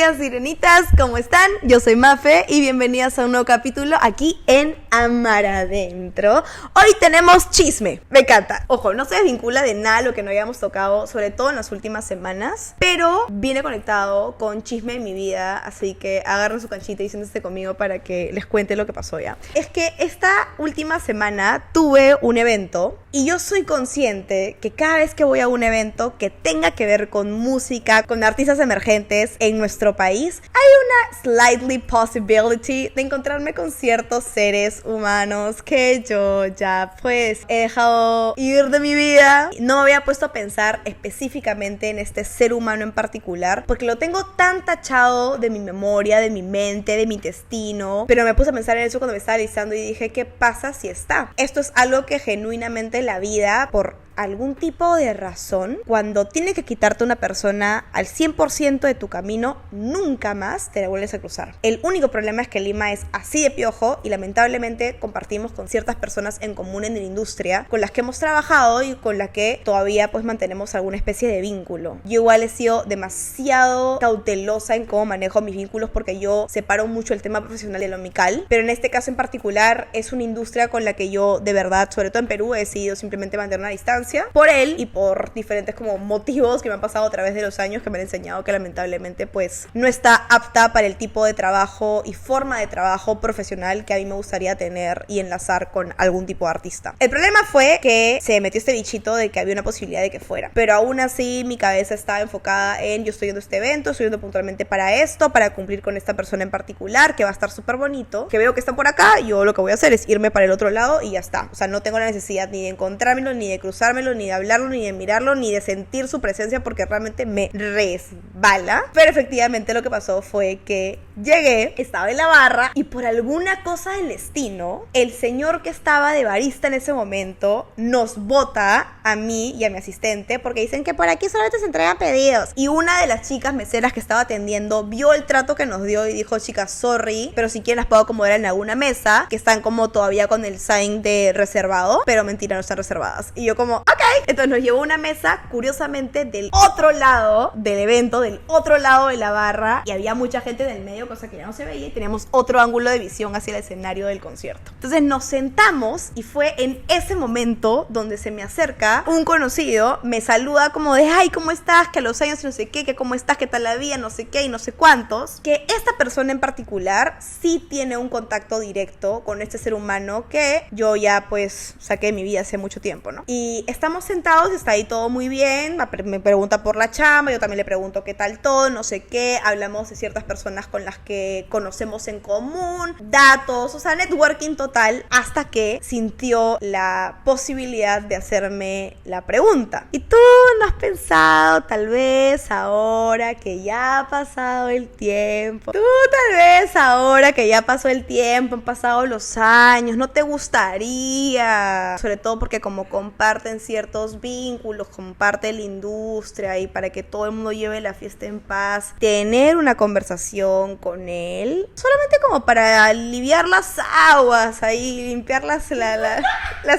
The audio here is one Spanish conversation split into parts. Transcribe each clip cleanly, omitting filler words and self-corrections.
días, sirenitas, ¿cómo están? Yo soy Mafe y bienvenidas a un nuevo capítulo aquí en Amar Adentro. Hoy tenemos chisme, me encanta. Ojo, no se desvincula de nada lo que no habíamos tocado, sobre todo en las últimas semanas, pero viene conectado con chisme en mi vida, así que agarren su canchita y siéntense conmigo para que les cuente lo que pasó ya. Es que esta última semana tuve un evento y yo soy consciente que cada vez que voy a un evento que tenga que ver con música, con artistas emergentes en nuestro país, hay una slightly possibility de encontrarme con ciertos seres humanos que yo ya pues he dejado ir de mi vida. No me había puesto a pensar específicamente en este ser humano en particular porque lo tengo tan tachado de mi memoria, de mi mente, de mi intestino, pero me puse a pensar en eso cuando me estaba analizando y dije, ¿qué pasa si está? Esto es algo que genuinamente la vida, por algún tipo de razón, cuando tiene que quitarte una persona al 100% de tu camino, nunca más te la vuelves a cruzar. El único problema es que Lima es así de piojo y lamentablemente compartimos con ciertas personas en común en la industria con las que hemos trabajado y con las que todavía pues mantenemos alguna especie de vínculo. Yo igual he sido demasiado cautelosa en cómo manejo mis vínculos porque yo separo mucho el tema profesional de lo amical, pero en este caso en particular es una industria con la que yo de verdad, sobre todo en Perú, he decidido simplemente mantener una distancia por él y por diferentes como motivos que me han pasado a través de los años que me han enseñado que lamentablemente pues no está apta para el tipo de trabajo y forma de trabajo profesional que a mí me gustaría tener y enlazar con algún tipo de artista. El problema fue que se metió este bichito de que había una posibilidad de que fuera, pero aún así mi cabeza estaba enfocada en yo estoy yendo a este evento, estoy yendo puntualmente para esto, para cumplir con esta persona en particular que va a estar súper bonito, que veo que está por acá, yo lo que voy a hacer es irme para el otro lado y ya está. O sea, no tengo la necesidad ni de encontrármelo, ni de cruzármelo, ni de hablarlo, ni de mirarlo, ni de sentir su presencia porque realmente me resbala. Pero efectivamente lo que pasó fue que llegué, estaba en la barra y por alguna cosa del destino, el señor que estaba de barista en ese momento nos bota a mí y a mi asistente porque dicen que por aquí solamente se entregan pedidos. Y una de las chicas meseras que estaba atendiendo vio el trato que nos dio y dijo, chicas, sorry, pero si quieren las puedo acomodar en alguna mesa que están como todavía con el sign de reservado, pero mentira, no están reservadas. Y yo como, ok. Entonces nos llevó una mesa, curiosamente, del otro lado del evento, del otro lado de la barra, y había mucha gente en el medio, cosa que ya no se veía, y teníamos otro ángulo de visión hacia el escenario del concierto. Entonces nos sentamos y fue en ese momento donde se me acerca un conocido, me saluda como de, ay, ¿cómo estás? Que a los años no sé qué, que cómo estás, qué tal la vida, no sé qué y no sé cuántos. Que esta persona en particular sí tiene un contacto directo con este ser humano que yo ya pues saqué de mi vida hace mucho tiempo, ¿no? Y estamos sentados, está ahí todo muy bien, me pregunta por la chamba, yo también le pregunto qué tal todo, no sé qué, hablamos de ciertas personas con las que conocemos en común, datos, o sea, networking total, hasta que sintió la posibilidad de hacerme la pregunta. ¿Y tú no has pensado tal vez ahora que ya ha pasado el tiempo? ¿Tú tal vez ahora que ya pasó el tiempo, han pasado los años, no te gustaría? Sobre todo porque como comparten ciertos vínculos, comparte la industria y para que todo el mundo lleve la fiesta en paz, tener una conversación con él, solamente como para aliviar las aguas ahí, limpiar las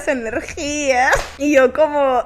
energías. Y yo como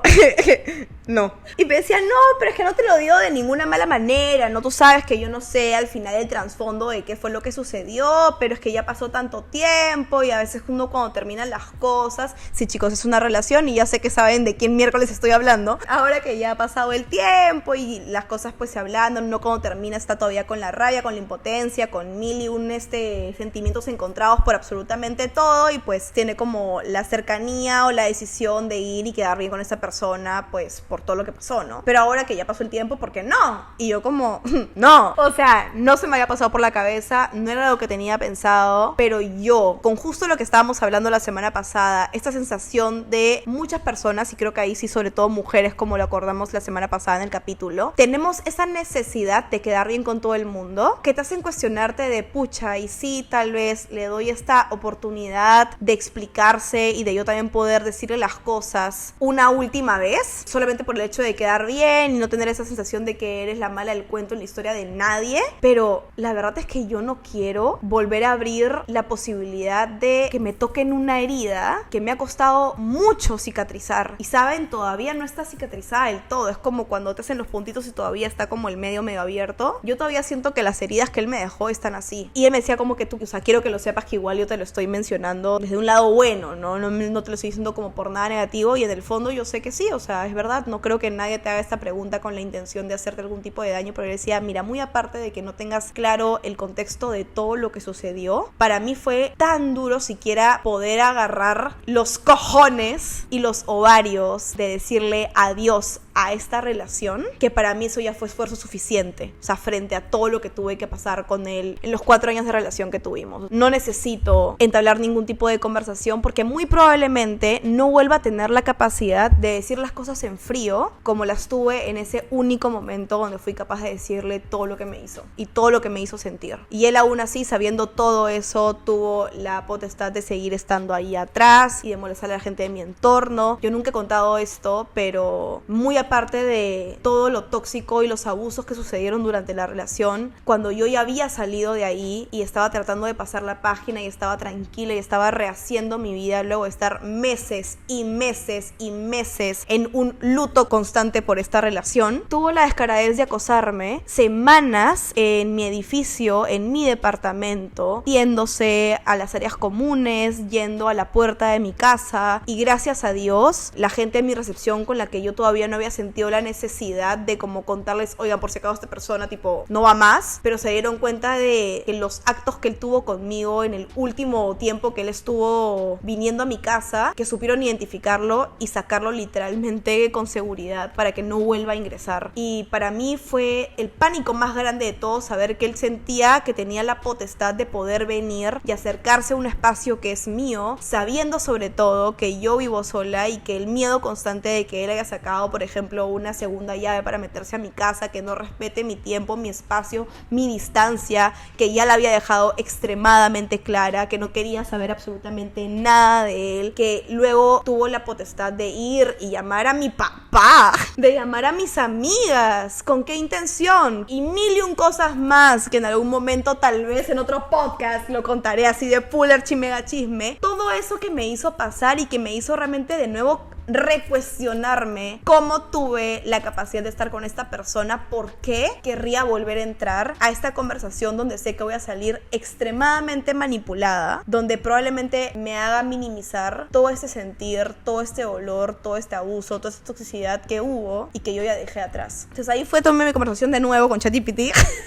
no. Y me decía, no, pero es que no te lo digo de ninguna mala manera, no, tú sabes que yo no sé al final el trasfondo de qué fue lo que sucedió, pero es que ya pasó tanto tiempo y a veces uno cuando terminan las cosas, sí chicos, es una relación y ya sé que saben de quién miércoles estoy hablando, ahora que ya ha pasado el tiempo y las cosas pues se hablando, no cuando termina está todavía con la rabia, con la impotencia, con mil y un sentimientos encontrados por absolutamente todo y pues tiene como la cercanía o la decisión de ir y quedar bien con esa persona pues por todo lo que pasó, ¿no? Pero ahora que ya pasó el tiempo, ¿por qué no? Y yo como, no. O sea, no se me había pasado por la cabeza, no era lo que tenía pensado, pero yo, con justo lo que estábamos hablando la semana pasada, esta sensación de muchas personas, y creo que ahí sí sobre todo mujeres, como lo acordamos la semana pasada en el capítulo, tenemos esa necesidad de quedar bien con todo el mundo, que te hacen cuestionarte de, pucha, y sí, tal vez le doy esta oportunidad de explicarse y de yo también poder decirle las cosas una última vez, solamente solamente por el hecho de quedar bien y no tener esa sensación de que eres la mala del cuento en la historia de nadie, pero la verdad es que yo no quiero volver a abrir la posibilidad de que me toquen una herida que me ha costado mucho cicatrizar. Y saben, todavía no está cicatrizada del todo. Es como cuando te hacen los puntitos y todavía está como el medio abierto. Yo todavía siento que las heridas que él me dejó están así. Y él me decía como que tú, o sea, quiero que lo sepas, que igual yo te lo estoy mencionando desde un lado bueno, no te lo estoy diciendo como por nada negativo, y en el fondo yo sé que sí, o sea, es verdad. No creo que nadie te haga esta pregunta con la intención de hacerte algún tipo de daño, pero él decía, mira, muy aparte de que no tengas claro el contexto de todo lo que sucedió, para mí fue tan duro siquiera poder agarrar los cojones y los ovarios de decirle adiós a esta relación, que para mí eso ya fue esfuerzo suficiente, o sea, frente a todo lo que tuve que pasar con él en los 4 años de relación que tuvimos. No necesito entablar ningún tipo de conversación porque muy probablemente no vuelva a tener la capacidad de decir las cosas en frío como las tuve en ese único momento donde fui capaz de decirle todo lo que me hizo y todo lo que me hizo sentir. Y él aún así, sabiendo todo eso, tuvo la potestad de seguir estando ahí atrás y de molestar a la gente de mi entorno. Yo nunca he contado esto, pero muy aparte de todo lo tóxico y los abusos que sucedieron durante la relación, cuando yo ya había salido de ahí y estaba tratando de pasar la página y estaba tranquila y estaba rehaciendo mi vida luego de estar meses y meses y meses en un luto constante por esta relación, tuvo la descaradez de acosarme semanas en mi edificio, en mi departamento, yéndose a las áreas comunes, yendo a la puerta de mi casa, y gracias a Dios, la gente de mi recepción, con la que yo todavía no había sentido la necesidad de como contarles, oigan, por si acaso esta persona tipo no va más, pero se dieron cuenta de que los actos que él tuvo conmigo en el último tiempo que él estuvo viniendo a mi casa, que supieron identificarlo y sacarlo literalmente con seguridad para que no vuelva a ingresar. Y para mí fue el pánico más grande de todo saber que él sentía que tenía la potestad de poder venir y acercarse a un espacio que es mío, sabiendo sobre todo que yo vivo sola y que el miedo constante de que él haya sacado, por ejemplo, una segunda llave para meterse a mi casa, que no respete mi tiempo, mi espacio, mi distancia, que ya la había dejado extremadamente clara, que no quería saber absolutamente nada de él, que luego tuvo la potestad de ir y llamar a mi papá, de llamar a mis amigas, ¿con qué intención? Y mil y un cosas más que en algún momento, tal vez en otro podcast, lo contaré así de full archimega chisme. Todo eso que me hizo pasar y que me hizo realmente de nuevo recuestionarme cómo tuve la capacidad de estar con esta persona, por qué querría volver a entrar a esta conversación donde sé que voy a salir extremadamente manipulada, donde probablemente me haga minimizar todo este sentir, todo este dolor, todo este abuso, toda esta toxicidad que hubo y que yo ya dejé atrás. Entonces ahí tomé mi conversación de nuevo con ChatGPT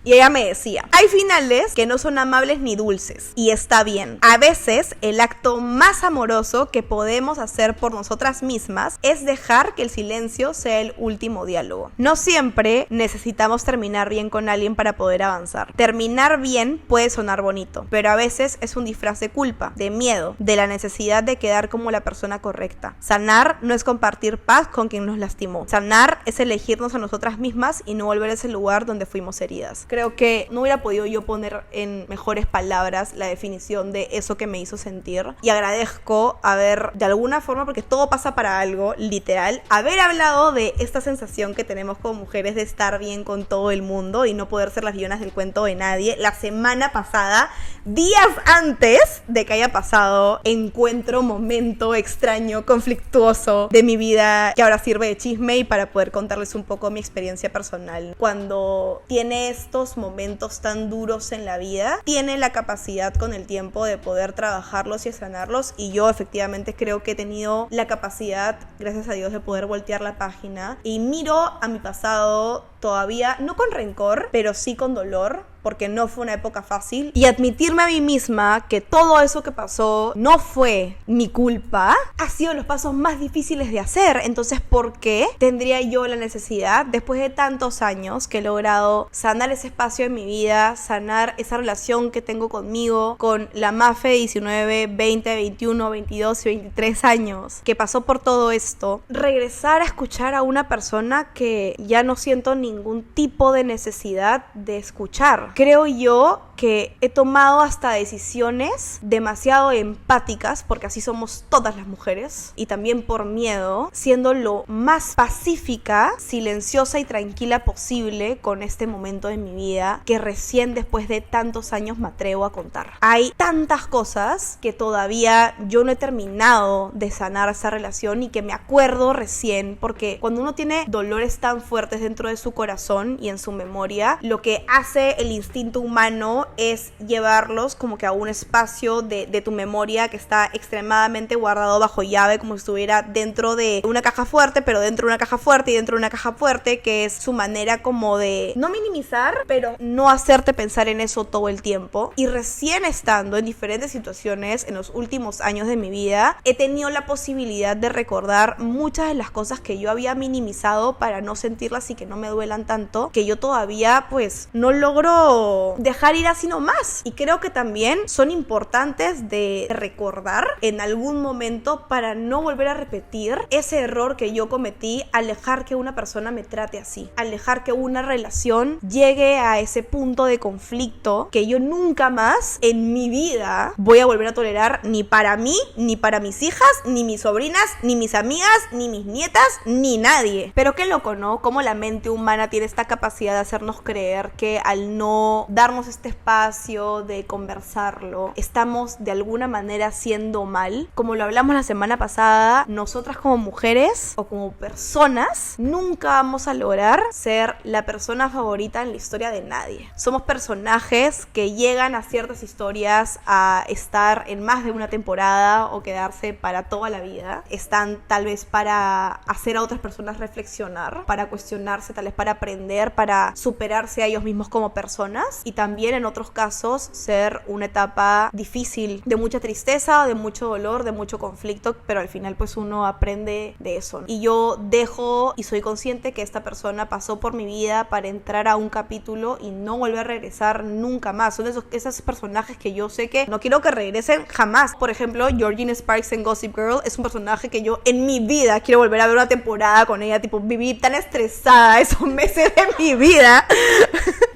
y ella me decía, hay finales que no son amables ni dulces, y está bien. A veces el acto más amoroso que podemos hacer por nosotras mismas es dejar que el silencio sea el último diálogo. No siempre necesitamos terminar bien con alguien para poder avanzar. Terminar bien puede sonar bonito, pero a veces es un disfraz de culpa, de miedo, de la necesidad de quedar como la persona correcta. Sanar no es compartir paz con quien nos lastimó. Sanar es elegirnos a nosotras mismas y no volver a ese lugar donde fuimos heridas. Creo que no hubiera podido yo poner en mejores palabras la definición de eso que me hizo sentir, y agradezco haber, de alguna forma, porque todo pasa para algo, literal, haber hablado de esta sensación que tenemos como mujeres de estar bien con todo el mundo y no poder ser las villanas del cuento de nadie la semana pasada, días antes de que haya pasado encuentro, momento extraño, conflictuoso de mi vida, que ahora sirve de chisme y para poder contarles un poco mi experiencia personal. Cuando tiene estos momentos tan duros en la vida, tiene la capacidad con el tiempo de poder trabajarlos y sanarlos, y yo efectivamente creo que he tenido la capacidad, gracias a Dios, de poder voltear la página y miro a mi pasado todavía, no con rencor, pero sí con dolor, porque no fue una época fácil, y admitirme a mí misma que todo eso que pasó no fue mi culpa, ha sido los pasos más difíciles de hacer. Entonces, ¿por qué tendría yo la necesidad, después de tantos años que he logrado sanar ese espacio en mi vida, sanar esa relación que tengo conmigo, con la Mafe de 19, 20, 21, 22 y 23 años, que pasó por todo esto, regresar a escuchar a una persona que ya no siento ningún tipo de necesidad de escuchar? Creo yo que he tomado hasta decisiones demasiado empáticas, porque así somos todas las mujeres, y también por miedo, siendo lo más pacífica, silenciosa y tranquila posible con este momento de mi vida que recién después de tantos años me atrevo a contar. Hay tantas cosas que todavía yo no he terminado de sanar esa relación y que me acuerdo recién, porque cuando uno tiene dolores tan fuertes dentro de su corazón y en su memoria, lo que hace el instinto humano es llevarlos como que a un espacio de tu memoria que está extremadamente guardado bajo llave, como si estuviera dentro de una caja fuerte, pero dentro de una caja fuerte y dentro de una caja fuerte, que es su manera como de no minimizar, pero no hacerte pensar en eso todo el tiempo. Y recién estando en diferentes situaciones en los últimos años de mi vida, he tenido la posibilidad de recordar muchas de las cosas que yo había minimizado para no sentirlas y que no me duelan tanto, que yo todavía pues no logro dejar ir así nomás. Y creo que también son importantes de recordar en algún momento para no volver a repetir ese error que yo cometí al dejar que una persona me trate así, al dejar que una relación llegue a ese punto de conflicto que yo nunca más en mi vida voy a volver a tolerar, ni para mí, ni para mis hijas, ni mis sobrinas, ni mis amigas, ni mis nietas, ni nadie. Pero qué loco, ¿no? Cómo la mente humana tiene esta capacidad de hacernos creer que al no darnos este espacio de conversarlo, estamos de alguna manera haciendo mal. Como lo hablamos la semana pasada, nosotras como mujeres o como personas nunca vamos a lograr ser la persona favorita en la historia de nadie. Somos personajes que llegan a ciertas historias a estar en más de una temporada o quedarse para toda la vida. Están tal vez para hacer a otras personas reflexionar, para cuestionarse, tal vez para aprender, para superarse a ellos mismos como personas, y también en otros casos ser una etapa difícil, de mucha tristeza, de mucho dolor, de mucho conflicto, pero al final pues uno aprende de eso. Y yo dejo y soy consciente que esta persona pasó por mi vida para entrar a un capítulo y no volver a regresar nunca más. Son esos personajes que yo sé que no quiero que regresen jamás. Por ejemplo, Georgina Sparks en Gossip Girl es un personaje que yo en mi vida quiero volver a ver una temporada con ella. Tipo, viví tan estresada esos meses de mi vida.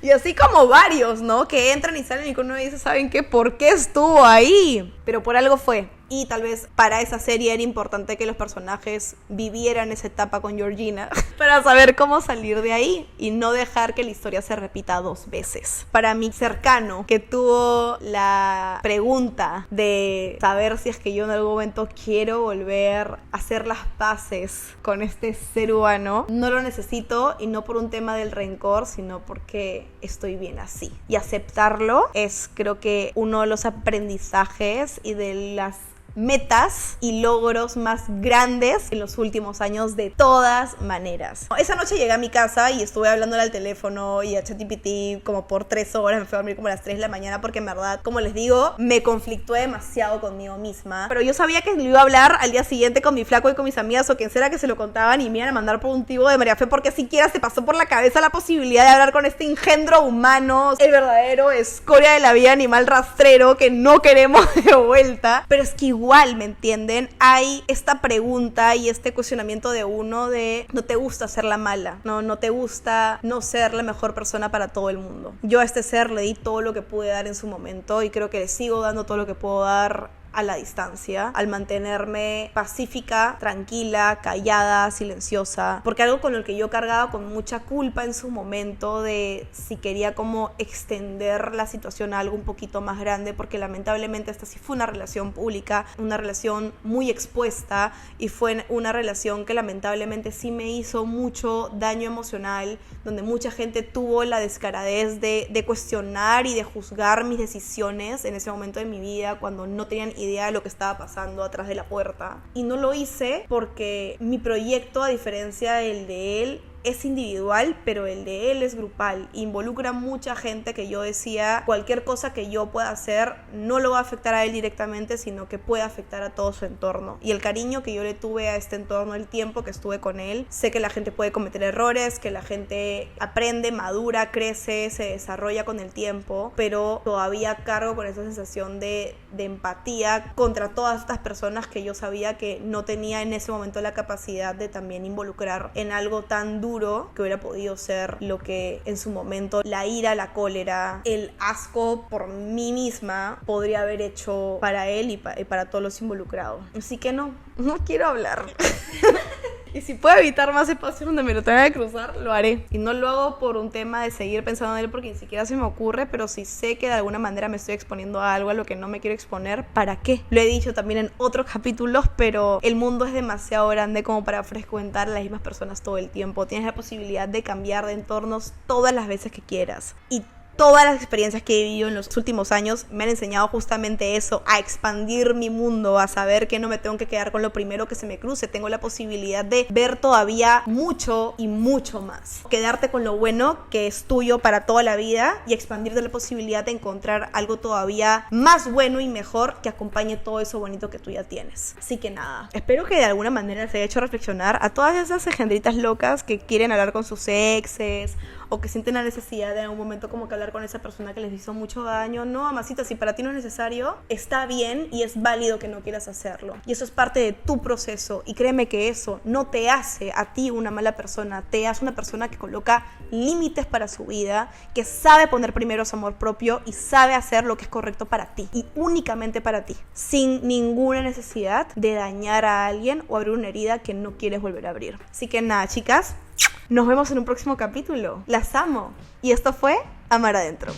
Y así como varios, ¿no? Que entran y salen y uno dice, ¿saben qué? ¿Por qué estuvo ahí? Pero por algo fue. Y tal vez para esa serie era importante que los personajes vivieran esa etapa con Georgina para saber cómo salir de ahí y no dejar que la historia se repita 2 veces. Para mi cercano, que tuvo la pregunta de saber si es que yo en algún momento quiero volver a hacer las paces con este ser humano, no lo necesito, y no por un tema del rencor, sino porque estoy bien así. Y aceptarlo es, creo que, uno de los aprendizajes y de las metas y logros más grandes en los últimos años, de todas maneras. Esa noche llegué a mi casa y estuve hablándole al teléfono y a ChatGPT como por 3 horas. Me fui a dormir como a las 3 de la mañana porque en verdad, como les digo, me conflictué demasiado conmigo misma. Pero yo sabía que lo iba a hablar al día siguiente con mi flaco y con mis amigas o quien sea que se lo contaban, y me iban a mandar por un tibo de María Fe, porque siquiera se pasó por la cabeza la posibilidad de hablar con este engendro humano, el verdadero escoria de la vida animal rastrero que no queremos de vuelta. Pero es que igual, ¿me entienden? Hay esta pregunta y este cuestionamiento de uno de no te gusta ser la mala, no te gusta no ser la mejor persona para todo el mundo. Yo a este ser le di todo lo que pude dar en su momento y creo que le sigo dando todo lo que puedo dar a la distancia, al mantenerme pacífica, tranquila, callada, silenciosa, porque algo con lo que yo cargaba con mucha culpa en su momento de si quería como extender la situación a algo un poquito más grande, porque lamentablemente esta sí fue una relación pública, una relación muy expuesta, y fue una relación que lamentablemente sí me hizo mucho daño emocional, donde mucha gente tuvo la descaradez de cuestionar y de juzgar mis decisiones en ese momento de mi vida, cuando no tenían idea de lo que estaba pasando atrás de la puerta. Y no lo hice porque mi proyecto, a diferencia del de él, es individual, pero el de él es grupal. Involucra mucha gente que yo decía, cualquier cosa que yo pueda hacer no lo va a afectar a él directamente, sino que puede afectar a todo su entorno. Y el cariño que yo le tuve a este entorno, el tiempo que estuve con él, sé que la gente puede cometer errores, que la gente aprende, madura, crece, se desarrolla con el tiempo, pero todavía cargo con esa sensación de empatía contra todas estas personas que yo sabía que no tenía en ese momento la capacidad de también involucrar en algo tan duro duro que hubiera podido ser lo que en su momento la ira, la cólera, el asco por mí misma podría haber hecho para él y para todos los involucrados. Así que no quiero hablar. Y si puedo evitar más espacios donde me lo tenga que cruzar, lo haré. Y no lo hago por un tema de seguir pensando en él porque ni siquiera se me ocurre, pero si sé que de alguna manera me estoy exponiendo a algo a lo que no me quiero exponer, ¿para qué? Lo he dicho también en otros capítulos, pero el mundo es demasiado grande como para frecuentar a las mismas personas todo el tiempo. Tienes la posibilidad de cambiar de entornos todas las veces que quieras. Y todas las experiencias que he vivido en los últimos años me han enseñado justamente eso, a expandir mi mundo, a saber que no me tengo que quedar con lo primero que se me cruce. Tengo la posibilidad de ver todavía mucho y mucho más. Quedarte con lo bueno que es tuyo para toda la vida y expandirte la posibilidad de encontrar algo todavía más bueno y mejor que acompañe todo eso bonito que tú ya tienes. Así que nada, espero que de alguna manera les haya hecho reflexionar a todas esas engendritas locas que quieren hablar con sus exes o que sienten la necesidad de en algún momento como que hablar con esa persona que les hizo mucho daño. No, mamacita, si para ti no es necesario, está bien y es válido que no quieras hacerlo. Y eso es parte de tu proceso. Y créeme que eso no te hace a ti una mala persona, te hace una persona que coloca límites para su vida, que sabe poner primero su amor propio y sabe hacer lo que es correcto para ti y únicamente para ti, sin ninguna necesidad de dañar a alguien o abrir una herida que no quieres volver a abrir. Así que nada, chicas, nos vemos en un próximo capítulo. Las amo. Y esto fue Amar Adentro.